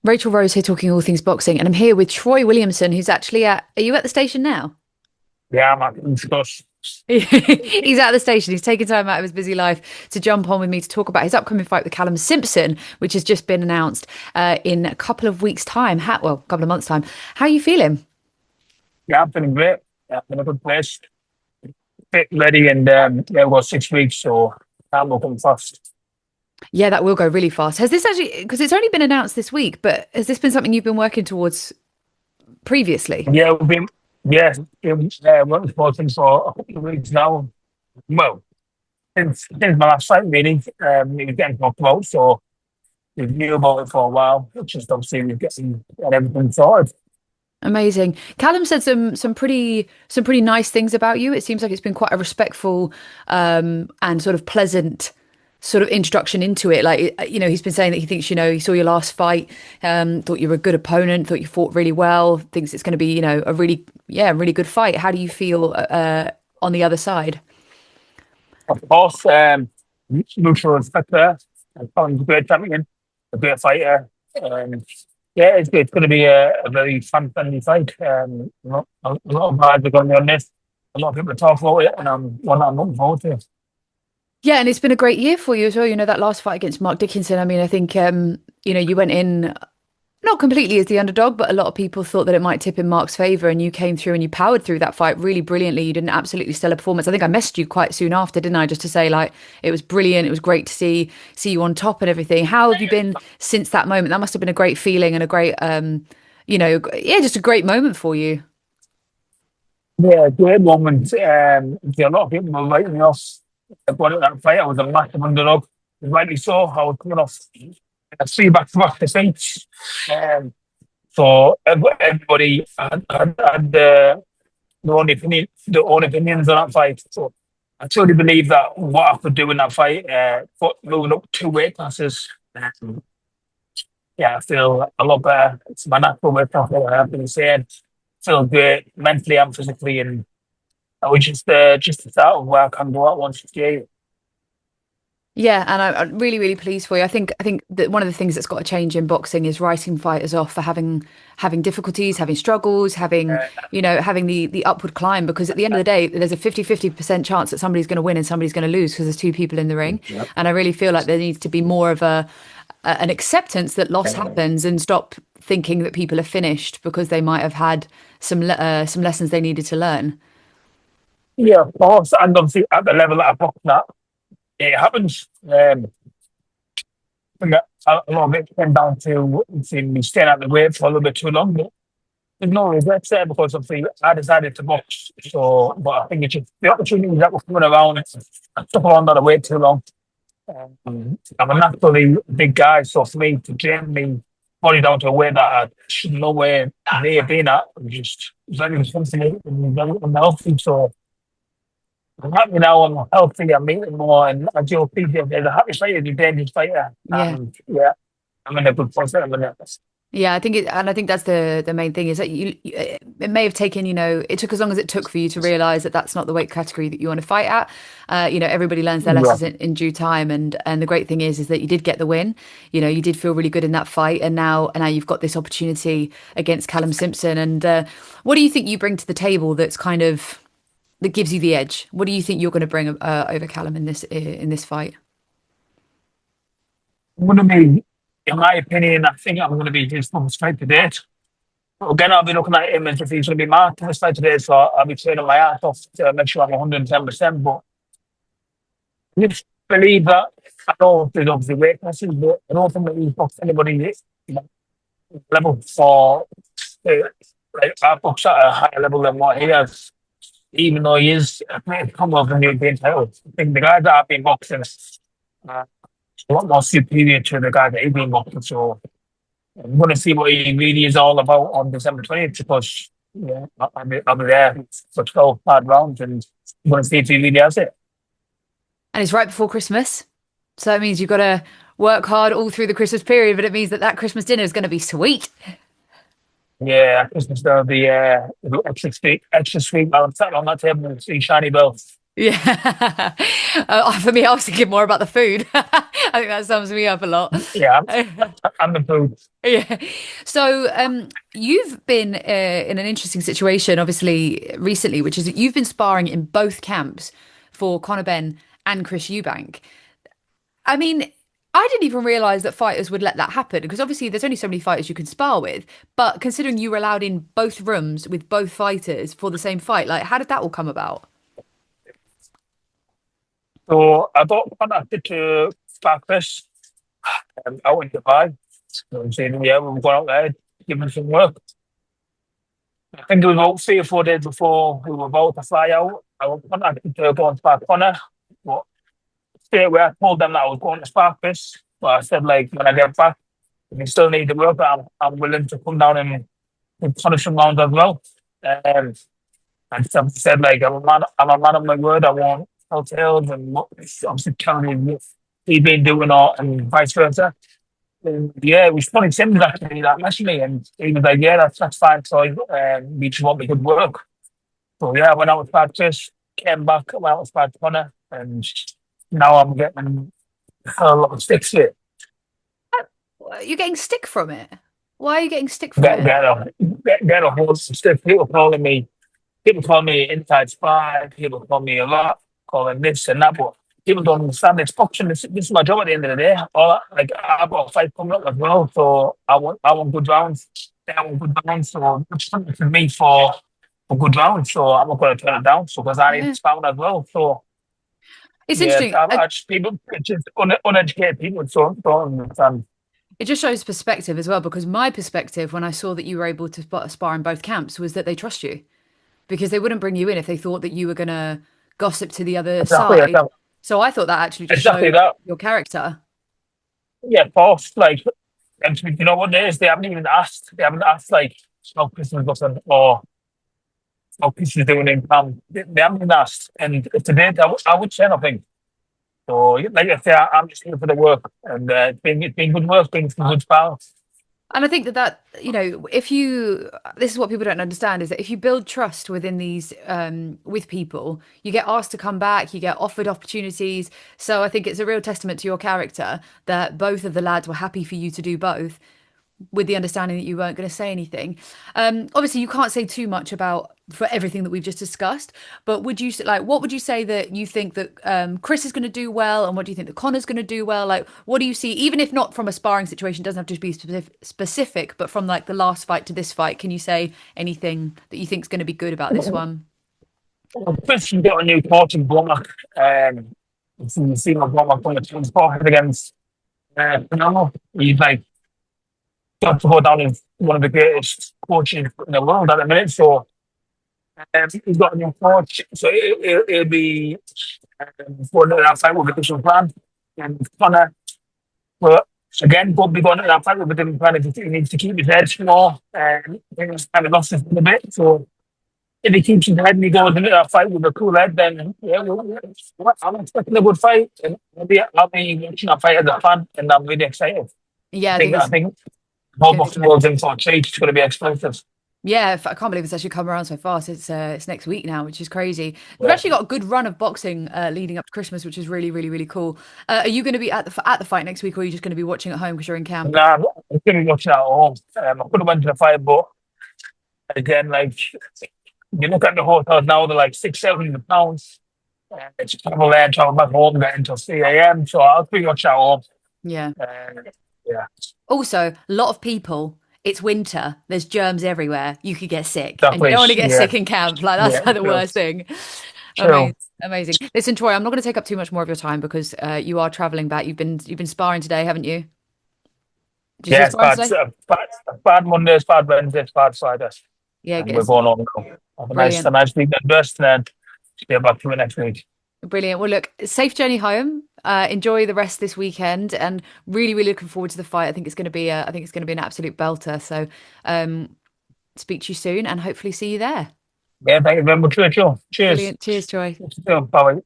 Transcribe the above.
Rachel Rose here talking all things boxing, and I'm here with Troy Williamson, who's actually are you at the station now? Yeah, I'm happy to discuss. He's at the station. He's taken time out of his busy life to jump on with me to talk about his upcoming fight with Callum Simpson, which has just been announced in a couple of weeks' time. A couple of months' time. How are you feeling? Yeah, I'm feeling great. Yeah, I'm in a good place. Fit, ready, and yeah, we've got 6 weeks, so I'm looking fast. Yeah, that will go really fast. Has this actually, because it's only been announced this week, but has this been something you've been working towards previously? Yeah, yeah, working towards things for a couple of weeks now. Well, since my last fight, really, it was getting talked about, so we knew about it for a while. It's just obviously we're getting everything sorted. Amazing. Callum said some pretty nice things about you. It seems like it's been quite a respectful and sort of pleasant sort of introduction into it. Like he's been saying that he thinks he saw your last fight, thought you were a good opponent, thought you fought really well, thinks it's going to be a really good fight. How do you feel on the other side? Of course, mutual respect there. Colin's a great champion, a great fighter. Um, yeah, it's going to be a very fun-friendly fight. A lot of eyes are going to be on this. A lot of people are talking about it, and one that I'm looking forward to. Yeah, and it's been a great year for you as well. That last fight against Mark Dickinson. I mean, I think you went in not completely as the underdog, but a lot of people thought that it might tip in Mark's favour, and you came through and you powered through that fight really brilliantly. You did an absolutely stellar performance. I think I messaged you quite soon after, didn't I? Just to say like it was brilliant. It was great to see you on top and everything. How have you been since that moment? That must have been a great feeling and a great just a great moment for you. Yeah, great moment. A lot of people were writing me off going at that fight. I was a massive underdog, rightly so. I was coming off three back-to-back defeats. So everybody had their own opinions on that fight. So I truly believe that what I could do in that fight, moving up two weight classes, yeah, I feel a lot better. It's my natural weight class, like I've been saying. Feel great mentally and physically, and I was just the start of where I can go at 168. Yeah, and I'm really, really pleased for you. I think that one of the things that's got to change in boxing is writing fighters off for having difficulties, having struggles, having the upward climb. Because at the end of the day, there's a 50-50% chance that somebody's going to win and somebody's going to lose because there's two people in the ring. Yep. And I really feel like there needs to be more of an acceptance that loss happens and stop thinking that people are finished because they might have had some lessons they needed to learn. Yeah, of course, and obviously at the level that I boxed at, it happens. I think a lot of it came down to seeing me staying at the weight for a little bit too long. But there's no regrets there because obviously I decided to box. So, but I think it's just the opportunities that were coming around. I stuck around on the weight too long. I'm a naturally big guy, so for me to train me body down to a weight that I should no way near being at, was just very responsible and very unhealthy. So I'm happy now. I'm healthy. I'm eating more, and I do feel there's a happy fighter, a dangerous fighter, Yeah. and yeah, I'm in a good place at the minute. Yeah, I think that's the main thing is that it may have taken, it took as long as it took for you to realize that that's not the weight category that you want to fight at. Everybody learns their Yeah, lessons in due time, and the great thing is that you did get the win. You did feel really good in that fight, and now you've got this opportunity against Callum Simpson. And what do you think you bring to the table that gives you the edge? What do you think you're going to bring over Callum in this fight? I'm gonna be, in my opinion, I think I'm gonna be his full straight to date. Again, I'll be looking at him as if he's gonna be my first fight today, so I'll be training my ass off to make sure I'm 110%. But I just believe that I know there's obviously weight classes, but I don't think that he's boxed anybody you know, level for uh, like I box at a higher level than what he has, even though he is a great combo of the European title. I think the guys that I've been boxing are a lot more superior to the guys that he's been boxing. So I'm going to see what he really is all about on December 20th because yeah, I'll be there for 12 hard rounds and I'm going to see if he really has it. And it's right before Christmas. So that means you've got to work hard all through the Christmas period, but it means that Christmas dinner is going to be sweet. Yeah, Christmas there'll be extra sweet while I'm sat on that table and see shiny bells. Yeah. For me, I was thinking more about the food. I think that sums me up a lot. Yeah, I'm the food. Yeah. So, you've been in an interesting situation, obviously, recently, which is that you've been sparring in both camps for Conor Benn and Chris Eubank. I mean, I didn't even realize that fighters would let that happen because obviously there's only so many fighters you can spar with. But considering you were allowed in both rooms with both fighters for the same fight, like, how did that all come about? So I got contacted to practice out in Dubai. So I'm saying, yeah, we were going out there, giving some work. I think it was about 3 or 4 days before we were about to fly out. I was contacted to go and spark Conor. But straight away, I told them that I was going to spark this. But I said, like, when I get back, if you still need the work, I'm willing to come down and punish some rounds as well. Um, and some said, like, I'm a man of my word. I won't tell tales and what obviously telling me what he's been doing or and vice versa. And yeah, it was funny. Tim was actually that messaged me and he was like, yeah, that's fine. So we just want me good work. So yeah, I went out with practice, came back, went out with practice Connor, and now I'm getting a lot of sticks here. You're getting stick from it. Why are you getting stick from Get it? get a get a whole stick. People call me inside spy. People call me a lot, calling this and that. But people don't understand it's boxing. This is my job at the end of the day. Like I've got a fight coming up as well, so I want good rounds. They want good rounds, so it's something for me for good rounds. So I'm not going to turn it down. So because I need Yeah. to pound as well. So It's yeah, interesting. I just people, it's just uneducated people don't understand. It just shows perspective as well, because my perspective when I saw that you were able to spar in both camps was that they trust you because they wouldn't bring you in if they thought that you were going to gossip to the other Exactly, side. So I thought that actually just exactly showed that. your character. Yeah, of course. Like, and you know what it is? They haven't even asked. They haven't asked like smoke Christmas nothing or smoke Christmas doing in camp. They haven't even asked. And if they did, I would say nothing. So, like I say, I'm just here for the work, and it's been good work, been some good spars. And I think if you, this is what people don't understand is that if you build trust within these, with people, you get asked to come back, you get offered opportunities. So I think it's a real testament to your character that both of the lads were happy for you to do both, with the understanding that you weren't going to say anything. Obviously, you can't say too much about for everything that we've just discussed, but what would you say that you think that Chris is going to do well, and what do you think that Connor's going to do well? Like, what do you see, even if not from a sparring situation, doesn't have to be specific, but from like the last fight to this fight, can you say anything that you think is going to be good about this one? First, you got a new coach in Blommack. You see my Blommack on the transport against Conor. He's like got to go down as one of the greatest coaches in the world at the minute. So he's got a new coach, so it'll be going to that fight with a different plan. And Connor, well, again, won't be going to that fight with a different plan. He needs to keep his head more. He's kind of lost it a bit. So if he keeps his head and he goes into that fight with a cool head, then yeah, I'm expecting a good fight. And I'll be watching that fight as a fan, and I'm really excited. Yeah, I think I it's think the whole going to be boxing world's in for a treat. It's going to be explosive. Yeah, I can't believe it's actually come around so fast. It's next week now, which is crazy. We've Yeah. actually got a good run of boxing leading up to Christmas, which is really, really, really cool. Are you going to be at the fight next week, or are you just going to be watching at home because you're in camp? Nah, I'm going to be watching at home. I could have went to the fight, but again, like you look at the hotels now, they're like £600-700. It's travel there, travel back home, get until 3 a.m. So I'll pretty much at home. Yeah. Uh, yeah, Also, a lot of people. It's winter. There's germs everywhere. You could get sick, that and you don't want to place. get Yeah, sick in camp. Like that's yeah, like the true, worst thing. true. Amazing, amazing. Listen, Troy, I'm not going to take up too much more of your time because you are traveling back. You've been sparring today, haven't you? Did you say Yeah, it's sparring bad. today? Bad Mondays, bad Wednesdays, bad Fridays, Yeah, and we're good. going home now. Have a Brilliant. nice weekend rest, and then get back to it next week. Brilliant. Well, look, safe journey home. Enjoy the rest this weekend, and really, really looking forward to the fight. I think it's going to be an absolute belter. So, um, speak to you soon, and hopefully see you there. Yeah, thank you very much, Rachel. Cheers. Brilliant. Cheers, Troy. Bye.